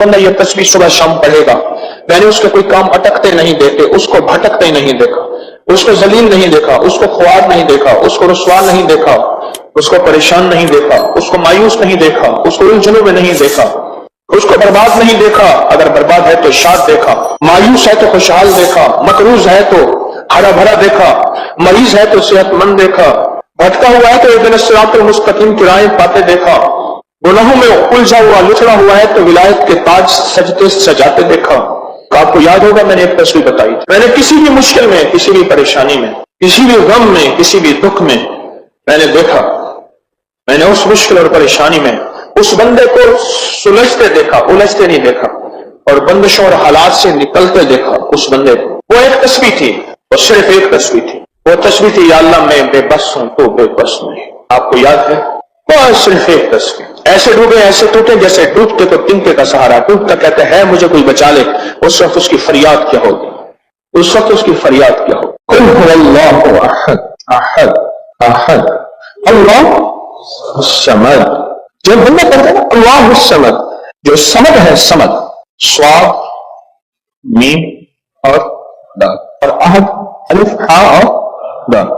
بندہ یہ تسبیح صبح شام پڑھے گا، میں نے اس کے کوئی کام اٹکتے نہیں دیکھے، اس کو بھٹکتے نہیں دیکھا، اس کو ذلیل نہیں دیکھا، اس کو خوار نہیں دیکھا، اس کو رسوا نہیں دیکھا، اس کو پریشان نہیں دیکھا، اس کو مایوس نہیں دیکھا، اس کو الجھنوں میں نہیں دیکھا، اس کو برباد نہیں دیکھا، اگر برباد ہے تو شاد دیکھا، مایوس ہے تو خوشحال دیکھا، مقروض ہے تو ہرا بھرا دیکھا، مریض ہے تو صحت مند دیکھا، بھٹکا ہوا ہے تو اہدنا الصراط المستقیم کی راہیں پاتے دیکھا، گناہوں میں الجھا ہوا لچڑا ہوا ہے تو ولایت کے تاج سجتے سجاتے دیکھا۔ آپ کو یاد ہوگا میں نے ایک تصویر بتائی تھی، میں نے کسی بھی مشکل میں، کسی بھی پریشانی میں، کسی بھی غم میں، کسی بھی دکھ میں میں نے دیکھا، میں نے اس مشکل اور پریشانی میں اس بندے کو سلجھتے دیکھا، الجھتے نہیں دیکھا، اور بندشوں اور حالات سے نکلتے دیکھا اس بندے کو۔ وہ ایک تصویر تھی، وہ صرف ایک تصویر تھی، وہ تصویر تھی یا اللہ میں بے بس ہوں تو بے بس نہیں۔ آپ کو یاد ہے؟ وہ صرف ایک تصویر، ایسے ڈوبے ایسے ٹوٹے جیسے ڈوبتے تو تنکے کا سہارا، ڈوبتا کہتے ہے مجھے کوئی بچا لے، اس وقت اس کی فریاد کیا ہوگی؟ اس وقت اس کی فریاد کیا ہوگی؟ قل هو اللہ احد احد احد اللہ الصمد۔ جب بندہ کہتا ہے نا اللہ الصمد، جو صمد ہے، صمد صاد میم اور دال، اور احد الف ہا اور دال،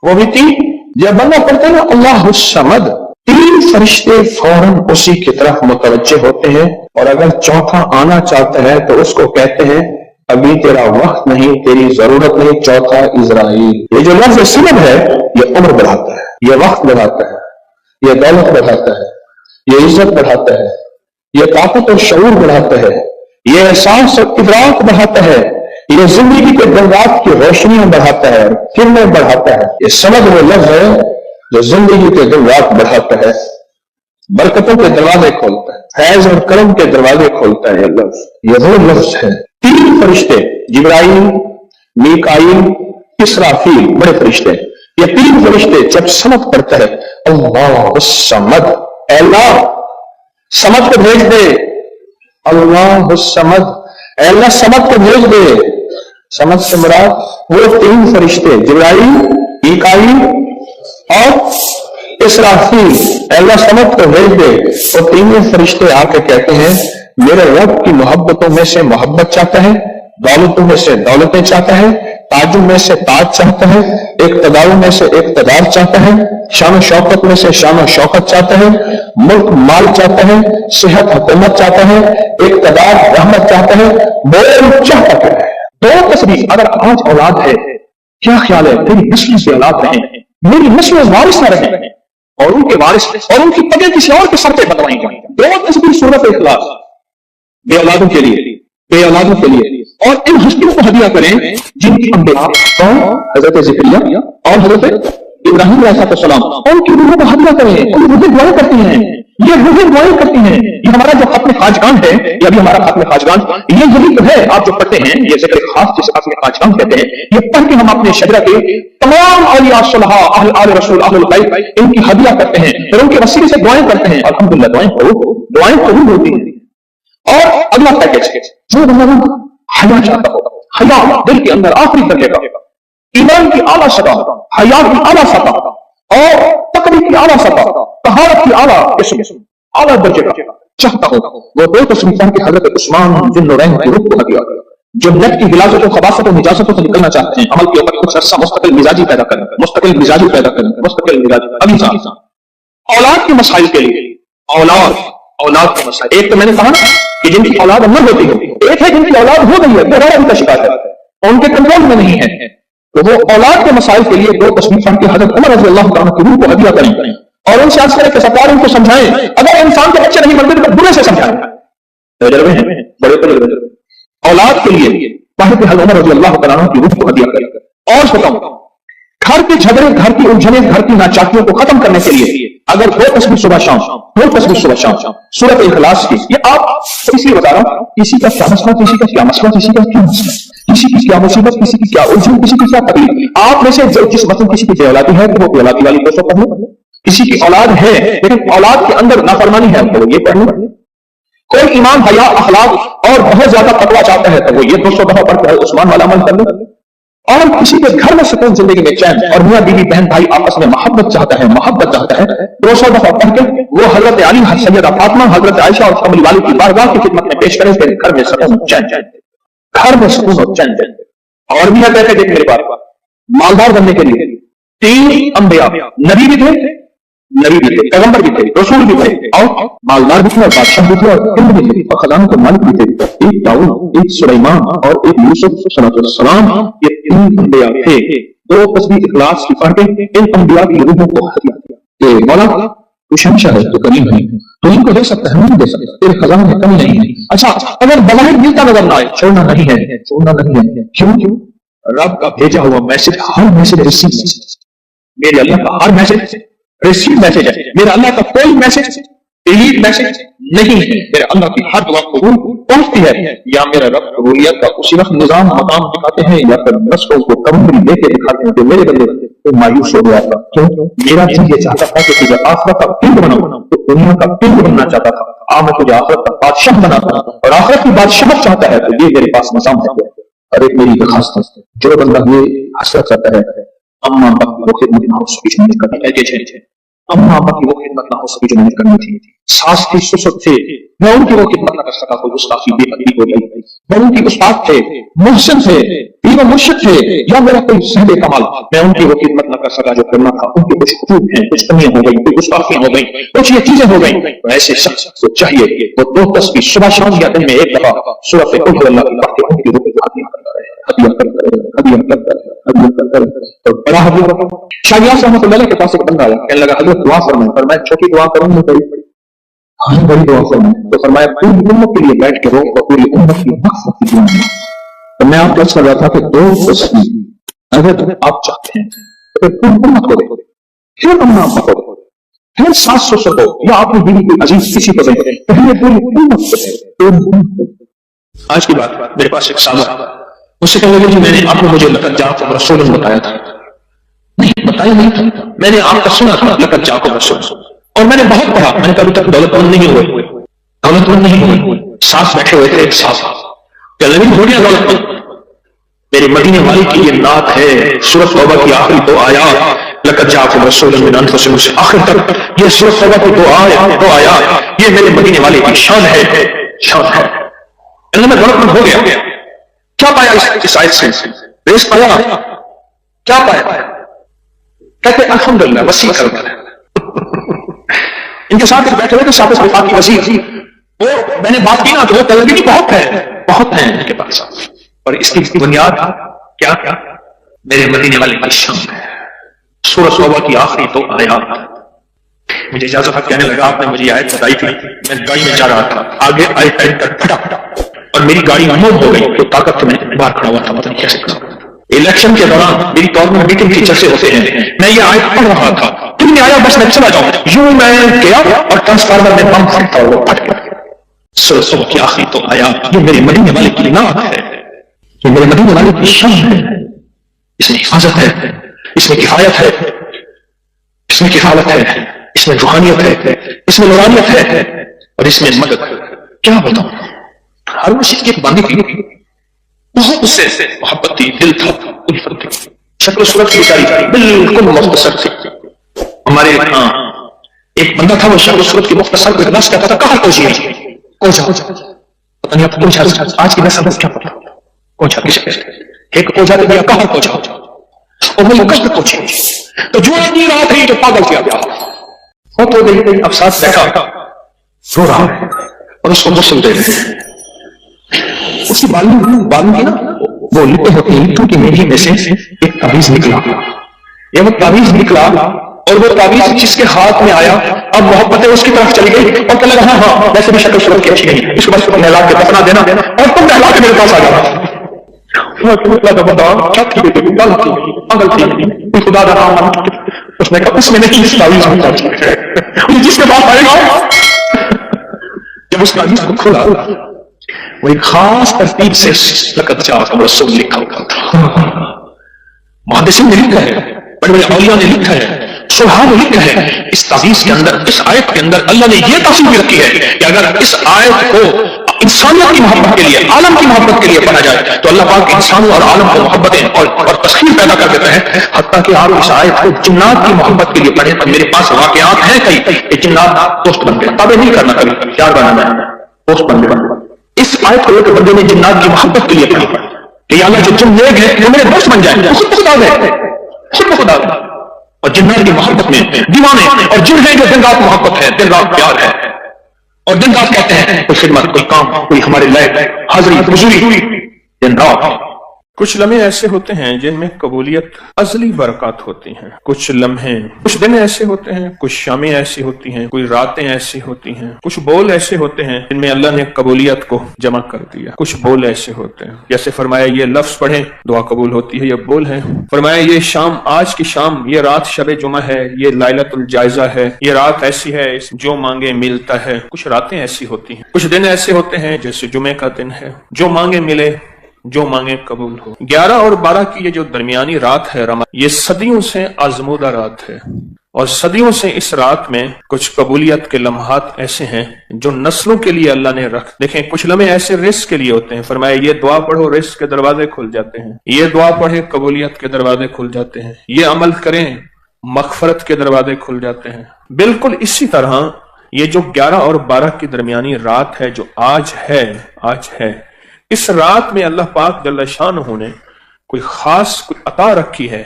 وہ بھی تین۔ جب بندہ پڑھتا ہے نا اللہ الصمد، تین فرشتے فوراً اسی کی طرف متوجہ ہوتے ہیں، اور اگر چوتھا آنا چاہتا ہے تو اس کو کہتے ہیں ابھی تیرا وقت نہیں، تیری ضرورت نہیں، چوتھا اسرائیل۔ یہ جو لفظ صمد ہے یہ عمر بڑھاتا ہے، یہ وقت بڑھاتا ہے، یہ دولت بڑھاتا ہے، یہ عزت بڑھاتا ہے، یہ طاقت اور شعور بڑھاتا ہے، یہ احساس اور ادراک بڑھاتا ہے، یہ زندگی کے دروازات کی روشنیاں بڑھاتا ہے، کرنیں بڑھاتا ہے۔ یہ سمجھ وہ لفظ ہے جو زندگی کے دروازات بڑھاتا ہے، برکتوں کے دروازے کھولتا ہے، فیض اور کرم کے دروازے کھولتا ہے۔ یہ لفظ، یہ وہ لفظ ہے۔ تین فرشتے جبرائیل، میکائیل، اسرافیل، بڑے فرشتے، یہ تین فرشتے جب صمد پڑھتا ہے اللہ الصمد، اے اللہ صمد کو بھیج دے، اللہ الصمد، اے اللہ صمد کو بھیج دے۔ صمد سے مراد وہ تین فرشتے جبرائیل، میکائیل اور اسرافیل، اے اللہ صمد کو بھیج دے۔ وہ تینوں فرشتے آ کے کہتے ہیں میرے رب کی محبتوں میں سے محبت چاہتا ہے، دولتوں میں سے دولتیں چاہتا ہے، تاجوں میں سے تاج چاہتا ہے، اقتداروں میں سے اقتدار چاہتا ہے، شان و شوکت میں سے شان و شوکت چاہتا ہے، ملک مال چاہتا ہے، صحت حکومت چاہتا ہے، اقتدار رحمت چاہتا ہے، بول چاہتا ہے۔ دو تصویر، اگر آج اولاد ہے کیا خیال ہے میری نسل سے اولاد رہیں، میری نسل وارث نہ رہیں، اور ان کے وارث اور ان کی پگیں کسی اور کے سر پہ بنوائی جائیں۔ دو تصویر سورۃ اخلاص، بے اولادوں کے لیے، بے اولادوں کے لیے، اور ان ہستیوں کو ہدیہ کریں جن کی انبیاء کون؟ حضرت زکریا اور حضرت ابراہیم علیہ السلام، ان کی روحوں کو ہدیہ کریں، ان روحیں دعائیں کرتی ہیں، یہ روحیں دعائیں کرتی ہیں۔ یہ ہمارا جو ختم خاجگان ہے، یہ ابھی ہمارا ختم خاجگان یہ یہی تو ہے، آپ جو پڑھتے ہیں یہ ذکر خاص جسے ختم خاجگان کہتے ہیں، یہ پڑھ کے ہم اپنے شجرہ کے تمام اولیاء صلحاء، اہل آل رسول، اہل الغیب، ان کی ہدیہ کرتے ہیں، پھر ان کے وسیلے سے دعائیں کرتے ہیں، الحمدللہ دعائیں قبول ہوتی ہیں۔ اور اگلا پیکج جو بندہ حیا چاہتا ہو، حیا دل کے اندر آخری درجے کا، ایمان کی اعلیٰ سطح، حیا کی اعلیٰ سطح، اور تقوی کی اعلیٰ سطح، طہارت کی اعلیٰ قسم، اعلیٰ درجے کا چاہتا ہو، وہ دو تصویر پڑھ کے حضرت عثمان ذو النورین کی روح کو ہدیہ کرے۔ جو نیت کی غلاظت و خباثت و نجاستوں سے نکلنا چاہتے ہیں، عمل کے اوپر کچھ عرصہ مستقل مزاجی پیدا کریں، مستقل مزاجی پیدا کریں، مستقل مزاجی۔ ابھی اولاد کے مسائل کے لیے، اولاد کے مسائل، ایک تو میں نے کہا کہ جن کی اولاد نہ ہوتی ہے، ایک ہے جن کی اولاد ہو گئی ہے، بغیر ان کا شکایت ہے، ان کے کنٹرول میں نہیں ہے، تو وہ اولاد کے مسائل کے لیے دو تصویر پڑھ کے حضرت عمر رضی اللہ عنہ کی روح کو ہدیہ کریں، اور ان سے عرض کریں کہ سرکار ان کو سمجھائیں، اگر انسان کے بچے نہیں بنتے تو برے سے سمجھائیں۔ تجربے ہیں، بڑے تجربے۔ اولاد کے لیے پڑھ کے حضرت عمر رضی اللہ عنہ کی روح کو ہدیہ کریں۔ اور بتاؤں، گھر کے جھگڑے، گھر کی الجھنیں، گھر کی ناچاکیوں کو ختم کرنے کے لیے اگر دو تصویر صبح شام، دو تصویر صبح شام سورۃ اخلاص کی، یہ آپ اس لیے بتا رہا ہوں، کسی کا کیا مسئلہ، کسی کا کیا مسئلہ، کسی کا کیا مسئلہ، کسی کی کیا مصیبت، کسی کی کیا الجھن، کسی کی کیا تکلیف، آپ میں سے جس وقت کسی کی اولادی ہے تو وہ اولادی والی کو پڑھ لو، کسی کی اولاد ہے لیکن اولاد کے اندر نافرمانی ہے تو وہ یہ پڑھ لو، کوئی ایمان، حیا، اخلاق اور بہت زیادہ تقویٰ چاہتا ہے تو وہ یہ 200 دفعہ پڑھ کر عثمان والا عمل کر لو، اور کسی کے گھر میں سکون، زندگی میں چین، اور میاں بیوی بہن بھائی آپس میں محبت چاہتا ہے، محبت چاہتا ہے، 200 دفعہ پڑھ کے وہ حضرت علی، سیدہ فاطمہ، حضرت عائشہ اور کملی والی کی بارگاہ کی خدمت میں پیش کرے کہ گھر میں سکون چین، گھر میں سکون اور چین۔ اور بھی کہتے ہیں، دیکھ میرے بات، مالدار بننے کے لیے 3 انبیاء، نبی بھی تھے، پیغمبر بھی تھے، رسول بھی تھے، اور مالدار بھی تھے، اور بادشاہ بھی تھے، اور علم بھی تھے، اور خزانوں کے مالک بھی تھے۔ ایک داؤد، ایک سلیمان اور ایک یوسف علیہ السلام، یہ 3 انبیاء تھے۔ 2 تسبیح اخلاص کی پڑھ کے ان انبیاء کی روحوں کو ہدیہ دیا کہ مولا تو شمشا ہے، تو کریم ہے، تو ان کو دے سکتا ہے، نہیں دے سکتا، تیرے خزانے میں کمی نہیں ہے۔ اچھا اگر بظاہر ملتا نظر نہ آئے، چھوڑنا نہیں ہے، چھوڑنا نہیں ہے۔ کیوں؟ رب کا بھیجا ہوا میسج، ہر میسج ریسیو میسج، میرے اللہ کا ہر میسج ریسیو میسج ہے۔ میرا اللہ کا کوئی میسج ڈیلیٹ میسج نہیں ہے، میرے اللہ کی ہر دعا قبول پہنچتی ہے۔ یا میرا رب قبولیت کا اسی وقت نظام مقام دکھاتے ہیں، یا پھر رسولوں کو کمزوری لے کے دکھاتے ہیں کہ میرے بندے تو مایوس ہو گیا تھا۔ کیوں؟ میرا دل یہ چاہتا تھا کہ تجھے آخرت کا پنڈ بناؤں، تو دنیا کا پنڈ بننا چاہتا تھا، میں تجھے آخرت کا بادشاہ بناتا، اور آخرت کی بادشاہت چاہتا ہے، تو یہ میرے پاس نظام ہے۔ اور ایک میری درخواست ہے، جو بندہ یہ حسرت کرتا ہے اما ابا کی وہ خدمت نہ ہو سکی جو میں نے کرنی تھی، اما ابا کی وہ خدمت نہ ہو سکی جو میں نے کرنی تھی، ساس کی سسر تھے میں ان کی وہ خدمت نہ کر سکا، تو اس کافی بے ادبی ہو گئی۔ بڑوں کی استاد تھے، محسن تھے، پیر و مرشد تھے، یا میرا کوئی صاحب کمال، میں ان کی وہ خدمت نہ کر سکا جو کرنا تھا۔ ان کی کچھ خطوط ہیں، کچھ کمیاں ہو گئی، کچھ گستاخیاں ہو گئی، کچھ یہ چیزیں ہو گئی، تو ایسے شخص کو چاہیے کہ وہ 2 تسبیح صبح شام یا دن میں ایک دفعہ سورۃ قل هو اللہ کی پڑھ کے ان کی روح کو ہدیہ کرتا رہے، ہدیہ کرتا رہے، ہدیہ کرتا رہے، ہدیہ کرتا رہے۔ تو بڑا ہدیہ شاہ یاس رحمۃ اللہ علیہ کے پاس ایک بندہ آیا، کہنے لگا حضرت دعا فرمائیں، پر میں چھوٹی دعا کروں گا، بڑی دعا فرمائیں۔ تو فرمایا پوری امت کے لیے بیٹھ کے رو، اور پوری امت کی مغفرت کی دعا ہے۔ تو میں آپ کو کر رہا تھا کہ 2 تسبیح اگر آپ چاہتے ہیں تو پھر پوری امت کو دے، پھر اما ابا کو دے، پھر ساس سسر کو، یا آپ کی بیوی کوئی عزیز کسی کو دے، پہلے پوری امت کو دے۔ آج کی بات، میرے پاس ایک صاحب اس سے کہنے لگے، میں نے آپ نے مجھے لقد جاءکم رسول بتایا تھا، نہیں بتایا نہیں تھا، میں نے آپ کا سنا تھا لقد جاءکم رسول، اور میں نے بہت پڑھا، میں نے کبھی تک دولت مند نہیں ہوئے، دولت مند نہیں ہوئے۔ ساتھ بیٹھے ہوئے تھے ایک صاحب، کہ لیکن ہو گیا دولت مند، میرے مدینے والی کی یہ نعت ہے، سورۃ توبہ کی آخری 2 آیات، لقد جاءکم رسول من انفسکم سے آخر تک یہ سورۃ توبہ کی 2 آیات، یہ میرے مدینے والے کی شان ہے، شان ہے۔ اللہ میں دولت مند ہو گیا، کیا پایا اس آیت سے؟ رزق پایا، کیا پایا؟ کہتے الحمدللہ وسیع کر دیا۔ ان کے ساتھ بیٹھے ہوئے تھے شاپس وفاق کی وزیر، وہ میں نے بات کی نا، تو وہ کہنے لگے بہت ہے، بہت ہیں ان کے پاس، اور اس کی بنیاد کیا؟ میرے مدینے والے کی شان ہے، سورۃ توبہ کی آخری 2 آیات۔ مجھے اجازت ہے، کہنے لگا آپ نے مجھے آیت بتائی تھی، میں گاڑی میں جا رہا تھا، آگے آیت پھٹا اور میری گاڑی موڑ ہو گئی، تو طاقت سے میں باہر کھڑا ہوا تھا، پتہ نہیں کیسے کھڑا۔ الیکشن کے دوران میری طور میں میٹنگ کی چرچے ہوتے ہیں، میں یہ آیت پڑھ رہا تھا، پھر میں آیا بس میں چلا جاؤں، یوں میں گیا اور ٹرانسفارمر میں بم پھٹا اور وہ پھٹ گیا۔ سورۃ توبہ کی آخری 2 آیات، یہ میرے مدینے والے کی نعت ہے، یہ میرے مدینے والے کی شان ہے، اس میں حفاظت ہے، اس میں کفایت ہے، اس میں کفالت ہے، اس میں روحانیت ہے، اس میں نورانیت ہے، اور اس میں مدد۔ کیا بتاؤں، ہر مسجد کی ایک باندھی تھی، بہت اس سے محبت تھی، دل تھا، الفت تھی، شکل و صورت کی بیچاری بالکل مختصر تھی۔ ہمارے ایک بندہ تھا، وہ شکل و صورت کی مختصر کو نفس کہتا تھا، کہاں کوچی ہے، کوچا، پتہ نہیں آپ کو کوچا آج کی نسل کیا پتا، کوچا کی شکل ایک کوچا دیا، کہاں کوچا، اور وہ مقصد کوچی، تو جو آدمی رہا تھی تو پاگل کیا گیا، وہ تو گئی، اب ساتھ بیٹھا رو رہا ہے اور اس کو غسل دے رہے ہیں، اس کی بالوں کی نا وہ لپٹیں ہوتی ہیں، کیونکہ میری میں سے ایک تعویذ نکلا، یہ وہ تعویذ نکلا، اور وہ تعویذ جس کے ہاتھ میں آیا، اب محبت اس کی طرف چلی گئی، اور کہنے لگا ہاں ویسے بھی شکل صورت کی اچھی نہیں، اس کو بس نہلا کے دفنا دینا، اور تم نہلا کے میرے پاس آ جانا۔ اس نے کہا اس میں نہیں، اس تعویذ میں جس کے پاس آئے گا، جب اس تعویذ کو کھولا وہ ایک خاص ترتیب سے لقد جاءکم رسول لکھا ہوا تھا۔ محدثین نے لکھا ہے، بڑے بڑے اولیاء نے لکھا ہے، صحابہ نے لکھا ہے، اس تعویذ کے اندر، اس آیت کے اندر اللہ نے یہ تفصیل بھی رکھی ہے کہ اگر اس آیت کو انسانیت کی محبت کے لیے، عالم کی محبت کے لیے پڑھا جائے تو اللہ پاک انسانوں اور عالم کو محبتیں اور تسخیر پیدا کر دیتے ہیں، حتیٰ کہ آپ اس آیت کو جنات کی محبت کے لیے پڑھیں تو میرے پاس واقعات ہیں کئی کہ جنات دوست بن گئے. تابع نہیں کرنا کبھی، پیار بنانا ہے، دوست بن گئے. اس آیت کو لے کے بندے نے جنات کی محبت کے لیے پڑھی کہ اللہ جو جن نیک ہیں وہ میرے دوست بن جائیں، خود بخود آ گئے، خود بخود آ گئے. اور جنات کی محبت میں دیوانے اور جن ہیں جو دن رات محبت ہے، دن رات پیار ہے، اور دن رات کہتے ہیں کوئی خدمت، کوئی کام، کوئی ہمارے لائق حاضری حضوری دن رات. کچھ لمحے ایسے ہوتے ہیں جن میں قبولیت ازلی برکات ہوتی ہیں، کچھ لمحے، کچھ دن ایسے ہوتے ہیں، کچھ شامیں ایسی ہوتی ہیں، کوئی راتیں ایسی ہوتی ہیں، کچھ بول ایسے ہوتے ہیں جن میں اللہ نے قبولیت کو جمع کر دیا. کچھ بول ایسے ہوتے ہیں جیسے فرمایا یہ لفظ پڑھیں دعا قبول ہوتی ہے، یہ بول ہے. فرمایا یہ شام، آج کی شام، یہ رات شب جمعہ ہے، یہ لیلۃ الجائزہ ہے، یہ رات ایسی ہے جو مانگے ملتا ہے. کچھ راتیں ایسی ہوتی ہیں، کچھ دن ایسے ہوتے ہیں جیسے جمعے کا دن ہے، جو مانگے ملے، جو مانگے قبول ہو. 11 اور 12 کی یہ جو درمیانی رات ہے یہ صدیوں سے آزمودہ رات ہے، اور صدیوں سے اس رات میں کچھ قبولیت کے لمحات ایسے ہیں جو نسلوں کے لیے اللہ نے رکھ. دیکھیں کچھ لمحے ایسے رزق کے لیے ہوتے ہیں، فرمایا یہ دعا پڑھو رزق کے دروازے کھل جاتے ہیں، یہ دعا پڑھے قبولیت کے دروازے کھل جاتے ہیں، یہ عمل کریں مغفرت کے دروازے کھل جاتے ہیں. بالکل اسی طرح یہ جو 11 اور 12 کی درمیانی رات ہے جو آج ہے، اس رات میں اللہ پاک جل شانہ نے کوئی خاص کوئی عطا رکھی ہے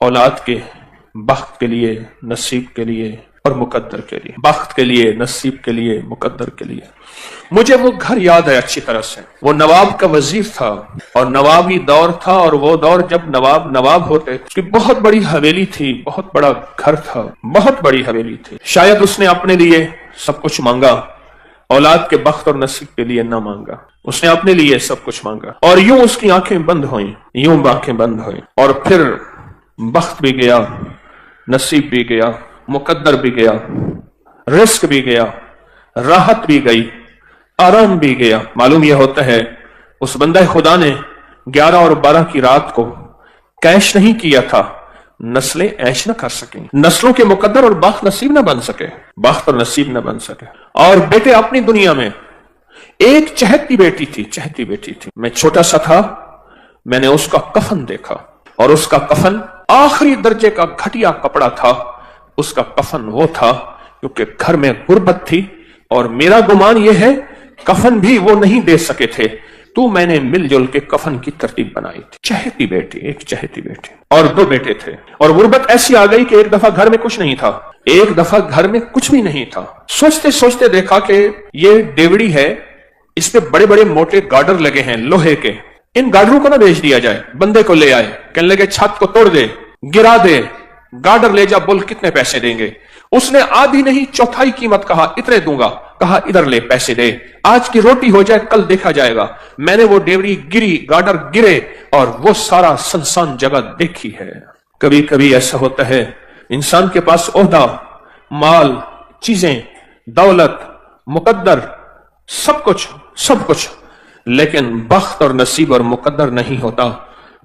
اولاد کے، بخت کے لیے، نصیب کے لیے اور مقدر کے لیے. بخت کے لیے، نصیب کے لیے، مقدر کے لیے. مجھے وہ گھر یاد ہے اچھی طرح سے. وہ نواب کا وزیر تھا اور نوابی دور تھا، اور وہ دور جب نواب ہوتے تھے. بہت بڑی حویلی تھی، بہت بڑا گھر تھا، بہت بڑی حویلی تھی. شاید اس نے اپنے لیے سب کچھ مانگا، اولاد کے بخت اور نصیب کے لیے نہ مانگا. اس نے اپنے لیے سب کچھ مانگا، اور یوں اس کی آنکھیں بند ہوئیں، اور پھر بخت بھی گیا، نصیب بھی گیا، مقدر بھی گیا، رزق بھی گیا، راحت بھی گئی، آرام بھی گیا. معلوم یہ ہوتا ہے اس بندہ خدا نے 11 اور 12 کی رات کو کیش نہیں کیا تھا، نسلیں ایش نہ کر سکیں، نسلوں کے مقدر اور بخت نصیب نہ بن سکے، بخت اور نصیب نہ بن سکے. اور بیٹے اپنی دنیا میں ایک چہتی بیٹی تھی. میں چھوٹا سا تھا، میں نے اس کا کفن دیکھا، اور اس کا کفن آخری درجے کا گھٹیا کپڑا تھا. اس کا کفن وہ تھا کیونکہ گھر میں غربت تھی، اور میرا گمان یہ ہے کفن بھی وہ نہیں دے سکے تھے، تو میں نے مل جل کے کفن کی ترتیب بنائی تھی. چہتی بیٹی، ایک چہتی بیٹی، اور 2 بیٹے تھے. اور غربت ایسی آ گئی کہ ایک دفعہ گھر میں کچھ نہیں تھا، ایک دفعہ گھر میں کچھ بھی نہیں تھا. سوچتے سوچتے دیکھا کہ یہ ڈیوڑی ہے، اس پہ بڑے بڑے موٹے گارڈر لگے ہیں لوہے کے. ان گارڈروں کو نہ بیچ دیا جائے. بندے کو لے آئے، کہنے لگے چھت کو توڑ دے، گرا دے، گارڈر لے جا، بول کتنے پیسے دیں گے. اس نے آدھی نہیں چوتھائی قیمت کہا، اتنے دوں گا. کہا ادھر لے پیسے دے، آج کی روٹی ہو جائے کل دیکھا جائے گا. میں نے وہ ڈیوڑی گری، گارڈر گرے، اور وہ سارا سنسان جگہ دیکھی ہے. کبھی کبھی ایسا ہوتا ہے انسان کے پاس عہدہ، مال، چیزیں، دولت، مقدر، سب کچھ، لیکن بخت اور نصیب اور مقدر نہیں ہوتا.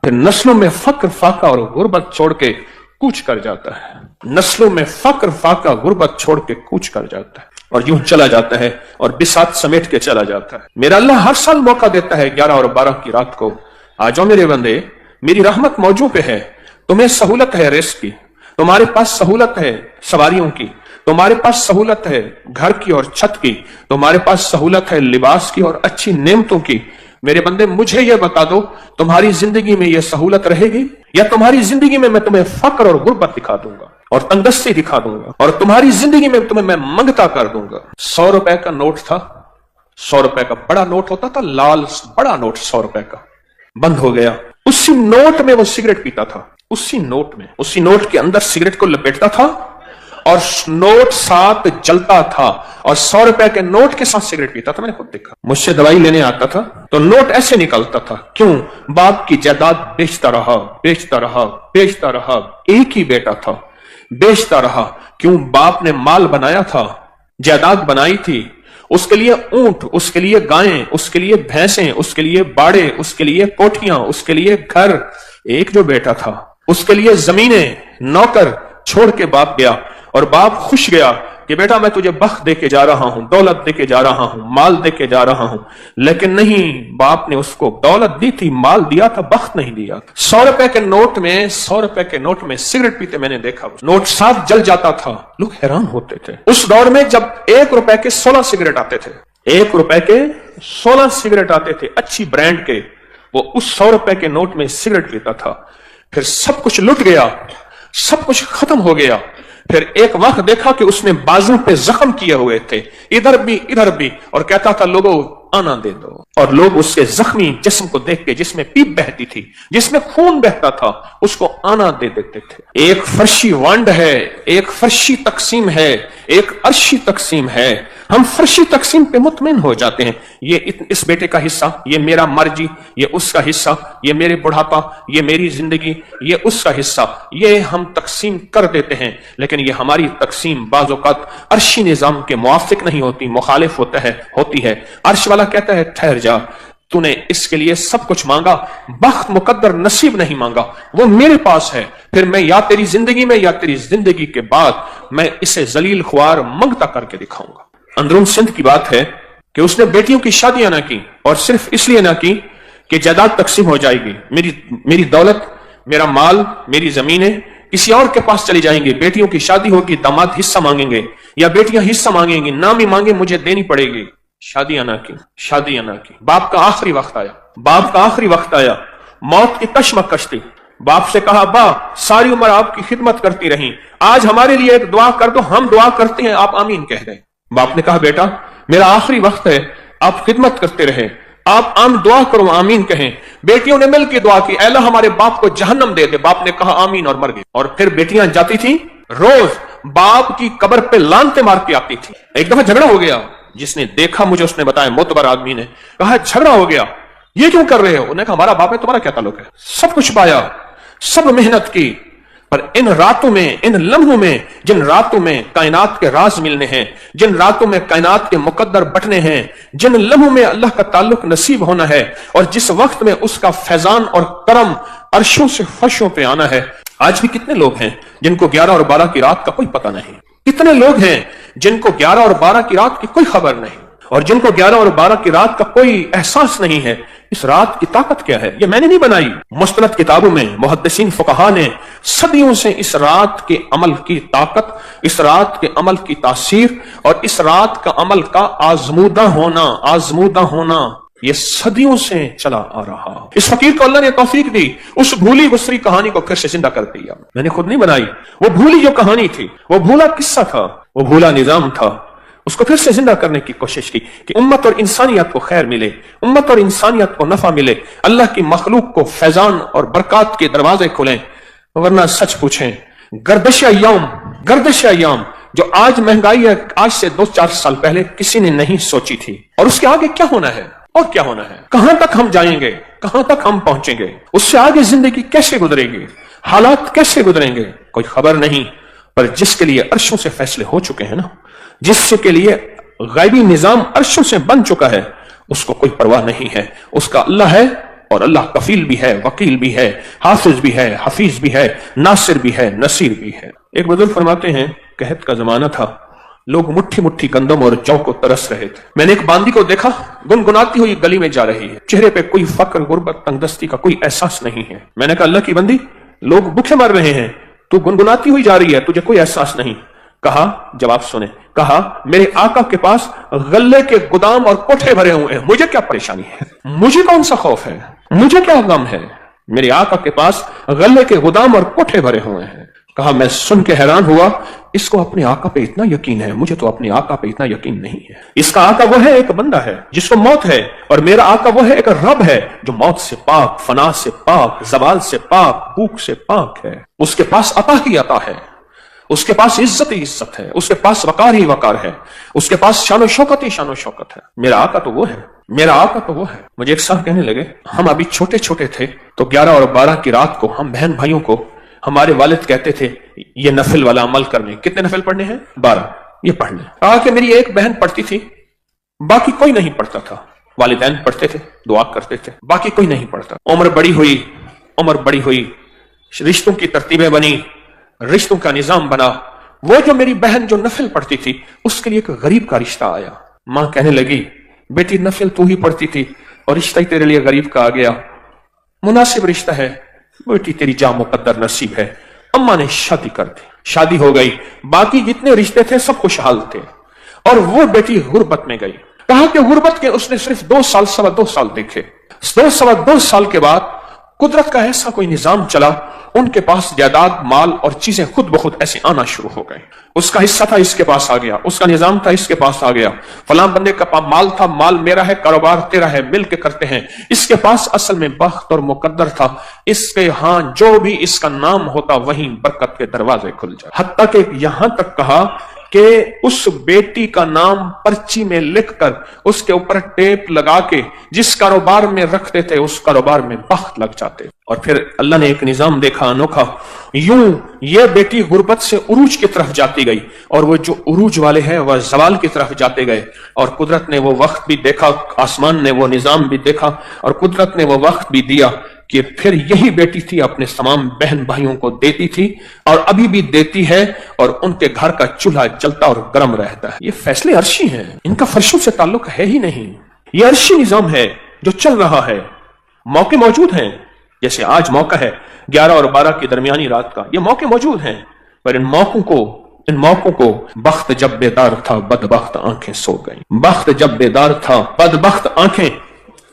پھر نسلوں میں فقر، فاقہ اور غربت چھوڑ کے کوچ کر جاتا ہے. نسلوں میں فقر، فاقہ، غربت چھوڑ کے کوچ کر جاتا ہے، اور یوں چلا جاتا ہے، اور بساط سمیٹ کے چلا جاتا ہے. میرا اللہ ہر سال موقع دیتا ہے 11 اور 12 کی رات کو، آ جاؤ میرے بندے، میری رحمت موجود پہ ہے. تمہیں سہولت ہے رزق کی، تمہارے پاس سہولت ہے سواریوں کی، تمہارے پاس سہولت ہے گھر کی اور چھت کی، تمہارے پاس سہولت ہے لباس کی اور اچھی نعمتوں کی. میرے بندے مجھے یہ بتا دو، تمہاری زندگی میں یہ سہولت رہے گی، یا تمہاری زندگی میں تمہیں فقر اور غربت دکھا دوں گا اور تنگدستی دکھا دوں گا، اور تمہاری زندگی میں تمہیں میں منگتا کر دوں گا. 100 روپے کا نوٹ تھا، 100 روپے کا بڑا نوٹ ہوتا تھا، لال بڑا نوٹ 100 روپے کا بند ہو گیا. اسی نوٹ میں وہ سگریٹ پیتا تھا، اسی نوٹ کے اندر سگریٹ کو لپیٹتا تھا، اور نوٹ ساتھ جلتا تھا، اور 100 روپے کے نوٹ کے ساتھ سگریٹ پیتا تھا. میں نے خود دیکھا. مجھ سے دوائی لینے آتا تھا تو نوٹ ایسے نکلتا تھا. کیوں؟ باپ کی جائیداد بیچتا رہا. ایک ہی بیٹا تھا، بیچتا رہا. کیوں؟ باپ نے مال بنایا تھا، جائیداد بنائی تھی. اس کے لیے اونٹ، اس کے لیے گائیں، اس کے لیے بھینسیں، اس کے لیے باڑے، اس کے لیے کوٹھیاں، اس کے لیے گھر. ایک جو بیٹا تھا اس کے لیے زمینیں، نوکر چھوڑ کے باپ گیا، اور باپ خوش گیا. کہ بیٹا میں تجھے بخت دے کے جا رہا ہوں, دولت دے کے جا رہا ہوں, مال دے کے جا رہا ہوں, لیکن نہیں, باپ نے اس کو دولت دی تھی, مال دیا تھا, بخت نہیں دیا. 100 روپے کے نوٹ میں سگریٹ پیتے میں نے دیکھا, نوٹ ساتھ جل جاتا تھا, لوگ حیران ہوتے تھے. اس دور میں جب 1 روپے کے 16 سگریٹ آتے تھے, 1 روپے کے 16 سگریٹ آتے تھے اچھی برانڈ کے, وہ اس 100 روپے کے نوٹ میں سگریٹ پیتا تھا. پھر سب کچھ لٹ گیا, سب کچھ ختم ہو گیا. پھر ایک وقت دیکھا کہ اس نے بازو پہ زخم کیے ہوئے تھے, ادھر بھی, اور کہتا تھا لوگوں آنا دے دو. اور لوگ اس کے زخمی جسم کو دیکھ کے, جس میں پیپ بہتی تھی, جس میں خون بہتا تھا, اس کو آنا دے دیتے تھے. ایک فرشی وانڈ ہے, ایک فرشی تقسیم ہے, ایک عرشی تقسیم ہے. ہم فرشی تقسیم پہ مطمئن ہو جاتے ہیں. یہ اس بیٹے کا حصہ, یہ میرا مرجی, یہ اس کا حصہ, یہ میرے بڑھاپا, یہ میری زندگی, یہ اس کا حصہ, یہ ہم تقسیم کر دیتے ہیں. لیکن یہ ہماری تقسیم بعض اوقات عرشی نظام کے موافق نہیں ہوتی, مخالف ہوتی ہے. عرش والا کہتا ہے ٹھہر جا, تو نے اس کے لیے سب کچھ مانگا, بخت مقدر نصیب نہیں مانگا, وہ میرے پاس ہے. پھر میں یا تیری زندگی میں یا تیری زندگی کے بعد میں اسے ذلیل خوار منگتا کر کے دکھاؤں گا. اندرون سندھ کی بات ہے کہ اس نے بیٹیوں کی شادیاں نہ کی, اور صرف اس لیے نہ کی کہ جائیداد تقسیم ہو جائے گی, میری دولت, میرا مال, میری زمینیں کسی اور کے پاس چلی جائیں گی. بیٹیوں کی شادی ہوگی, داماد حصہ مانگیں گے یا بیٹیاں حصہ مانگیں گی, نام ہی مانگے مجھے دینی پڑے گی. شادیاں نہ کی. باپ کا آخری وقت آیا, موت کی کشمکش تھی. باپ سے کہا با ساری عمر آپ کی خدمت کرتی رہی, آج ہمارے لیے ایک دعا کر دو, ہم دعا کرتے ہیں, آپ آمین کہہ دیں. باپ نے کہا بیٹا میرا آخری وقت ہے, آپ خدمت کرتے رہے, آپ دعا کرو, آمین کہیں. بیٹیوں نے مل کے دعا کی, اے اللہ ہمارے باپ کو جہنم دے دے. باپ نے کہا آمین اور مر گئے. اور پھر بیٹیاں جاتی تھیں, روز باپ کی قبر پہ لانتے مار کے آتی تھی. ایک دفعہ جھگڑا ہو گیا, جس نے دیکھا مجھے اس نے بتایا, معتبر آدمی نے کہا جھگڑا ہو گیا, یہ کیوں کر رہے ہو؟ انہوں نے کہا ہمارا باپ ہے, تمہارا کیا تعلق ہے؟ سب کچھ پایا, سب محنت کی, پر ان راتوں میں, ان لمحوں میں, جن راتوں میں کائنات کے راز ملنے ہیں, جن راتوں میں کائنات کے مقدر بٹنے ہیں, جن لمحوں میں اللہ کا تعلق نصیب ہونا ہے, اور جس وقت میں اس کا فیضان اور کرم عرشوں سے فرشوں پہ آنا ہے. آج بھی کتنے لوگ ہیں جن کو 11 اور 12 کی رات کا کوئی پتہ نہیں, کتنے لوگ ہیں جن کو 11 اور 12 کی رات کی کوئی خبر نہیں, اور جن کو 11 اور 12 کی رات کا کوئی احساس نہیں ہے. اس رات کی طاقت کیا ہے؟ یہ میں نے نہیں بنائی, مستند کتابوں میں محدثین فقہا نے صدیوں سے اس رات کے عمل کی طاقت, اس رات کے عمل کی تاثیر, اور اس رات کا عمل کا آزمودہ ہونا یہ صدیوں سے چلا آ رہا. اس فقیر کو اللہ نے توفیق دی, اس بھولی گزری کہانی کو پھر سے زندہ کر دیا. میں نے خود نہیں بنائی, وہ بھولی جو کہانی تھی, وہ بھولا قصہ تھا, وہ بھولا نظام تھا, اس کو پھر سے زندہ کرنے کی کوشش کی کہ امت اور انسانیت کو خیر ملے, امت اور انسانیت کو نفع ملے, اللہ کی مخلوق کو فیضان اور برکات کے دروازے کھلیں. ورنہ سچ پوچھیں, گردش ایام جو آج مہنگائی ہے, آج سے 2-4 سال پہلے کسی نے نہیں سوچی تھی. اور اس کے آگے کیا ہونا ہے, اور کیا ہونا ہے, کہاں تک ہم جائیں گے, کہاں تک ہم پہنچیں گے, اس سے آگے زندگی کیسے گزرے گی, حالات کیسے گزریں گے, کوئی خبر نہیں. پر جس کے لیے عرشوں سے فیصلے ہو چکے ہیں نا, جس کے لیے غیبی نظام عرشوں سے بن چکا ہے, اس کو کوئی پرواہ نہیں ہے. اس کا اللہ ہے, اور اللہ کفیل بھی ہے, وکیل بھی ہے, حافظ بھی ہے, حفیظ بھی ہے, ناصر بھی ہے, نصیر بھی ہے. ایک بزرگ فرماتے ہیں قحط کا زمانہ تھا, لوگ مٹھی گندم اور جو کو ترس رہے تھے. میں نے ایک باندی کو دیکھا, گنگناتی ہوئی گلی میں جا رہی ہے, چہرے پہ کوئی فقر, غربت, تنگدستی کا کوئی احساس نہیں ہے. میں نے کہا اللہ کی بندی, لوگ بھوکے مر رہے ہیں, تو گنگناتی ہوئی جا رہی ہے, تجھے کوئی احساس نہیں. کہا, جواب سنیں, کہا میرے آقا کے پاس غلے کے گودام اور کوٹھے بھرے ہوئے ہیں, مجھے کیا پریشانی ہے, مجھے کون سا خوف ہے, مجھے کیا غم ہے, میرے آقا کے پاس غلے کے گودام اور کوٹھے بھرے ہوئے ہیں. کہا میں سن کے حیران ہوا, اس کو اپنے آقا پہ اتنا یقین ہے, مجھے تو اپنے آقا پہ اتنا یقین نہیں ہے. اس کا آقا وہ ہے, ایک بندہ ہے جس کو موت ہے, اور میرا آقا وہ ہے, ایک رب ہے جو موت سے پاک, فنا سے پاک, زوال سے پاک, بھوک سے پاک ہے. اس کے پاس عطا ہی عطا ہے, اس کے پاس عزت ہی عزت ہے, اس کے پاس وقار ہی وقار ہے, اس کے پاس شان و شوکت ہی شان و شوکت ہے. میرا آقا تو وہ ہے, میرا آقا تو وہ ہے. مجھے ایک صاحب کہنے لگے, ہم ابھی چھوٹے تھے تو 11 اور 12 کی رات کو ہم بہن بھائیوں کو ہمارے والد کہتے تھے یہ نفل والا عمل کرنے. کتنے نفل پڑھنے ہیں؟ 12. یہ پڑھنے. کہا کہ میری ایک بہن پڑھتی تھی, باقی کوئی نہیں پڑھتا تھا. والدین پڑھتے تھے, دعا کرتے تھے, باقی کوئی نہیں پڑھتا. عمر بڑی ہوئی, رشتوں کی ترتیبیں بنی, رشتوں کا نظام بنا, وہ جو میری بہن جو نفل پڑھتی تھی اس کے لیے ایک غریب کا رشتہ آیا. ماں کہنے لگی بیٹی نفل تو ہی پڑھتی تھی اور رشتہ ہی تیرے لیے غریب کا آ گیا, مناسب رشتہ ہے, بیٹی تیری جاں مقدر نصیب ہے. اماں نے شادی کر دی, شادی ہو گئی, باقی جتنے رشتے تھے سب خوشحال تھے, اور وہ بیٹی غربت میں گئی. کہا کہ غربت کے اس نے صرف 2 سال 2.25 سال دیکھے. 2.25 سال کے بعد قدرت کا ایسا کوئی نظام چلا, ان کے پاس جائیداد مال اور چیزیں خود بخود ایسے آنا شروع ہو گئے. اس کا حصہ تھا اس کے پاس آ گیا, اس کا نظام تھا اس کے پاس آ گیا, فلاں بندے کا مال تھا, مال میرا ہے, کاروبار تیرا ہے, مل کے کرتے ہیں. اس کے پاس اصل میں بخت اور مقدر تھا, اس کے ہاں جو بھی اس کا نام ہوتا وہیں برکت کے دروازے کھل جائے. حتیٰ کہ یہاں تک کہا کہ اس بیٹی کا نام پرچی میں لکھ کر اس کے اوپر ٹیپ لگا کے جس کاروبار میں رکھتے تھے اس کاروبار میں بخت لگ جاتے. اور پھر اللہ نے ایک نظام دیکھا انوکھا, یوں یہ بیٹی غربت سے عروج کی طرف جاتی گئی, اور وہ جو عروج والے ہیں وہ زوال کی طرف جاتے گئے. اور قدرت نے وہ وقت بھی دیکھا, آسمان نے وہ نظام بھی دیکھا, اور قدرت نے وہ وقت بھی دیا کہ پھر یہی بیٹی تھی اپنے تمام بہن بھائیوں کو دیتی تھی, اور ابھی بھی دیتی ہے, اور ان کے گھر کا چولہا جلتا اور گرم رہتا ہے. یہ فیصلے عرشی ہیں, ان کا فرشوں سے تعلق ہے ہی نہیں. یہ عرشی نظام ہے جو چل رہا ہے. موقع موجود ہیں, جیسے آج موقع ہے 11 اور 12 کی درمیانی رات کا, یہ موقع موجود ہیں, پر ان موقعوں کو بخت جب بیدار تھا بدبخت آنکھیں سو گئیں. بخت جب بیدار تھا بدبخت آنکھیں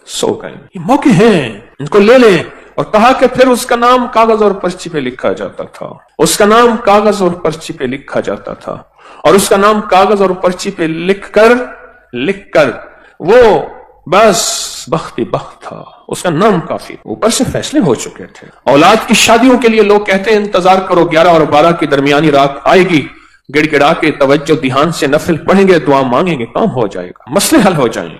سو گئیں. یہ موقع ہیں, ان کو لے لیں. اور کہا کہ پھر اس کا نام کاغذ اور پرچی پہ لکھا جاتا تھا, اس کا نام کاغذ اور پرچی پہ لکھا جاتا تھا, اور اس کا نام کاغذ اور پرچی پہ لکھ کر وہ بس بخت تھا, اس کا نام کافی. اوپر سے فیصلے ہو چکے تھے. اولاد کی شادیوں کے لیے لوگ کہتے ہیں انتظار کرو 11 اور 12 کی درمیانی رات آئے گی, گڑ گڑا کے توجہ دھیان سے نفل پڑھیں گے, دعا مانگیں گے, کام ہو جائے گا, مسئلے حل ہو جائیں گے.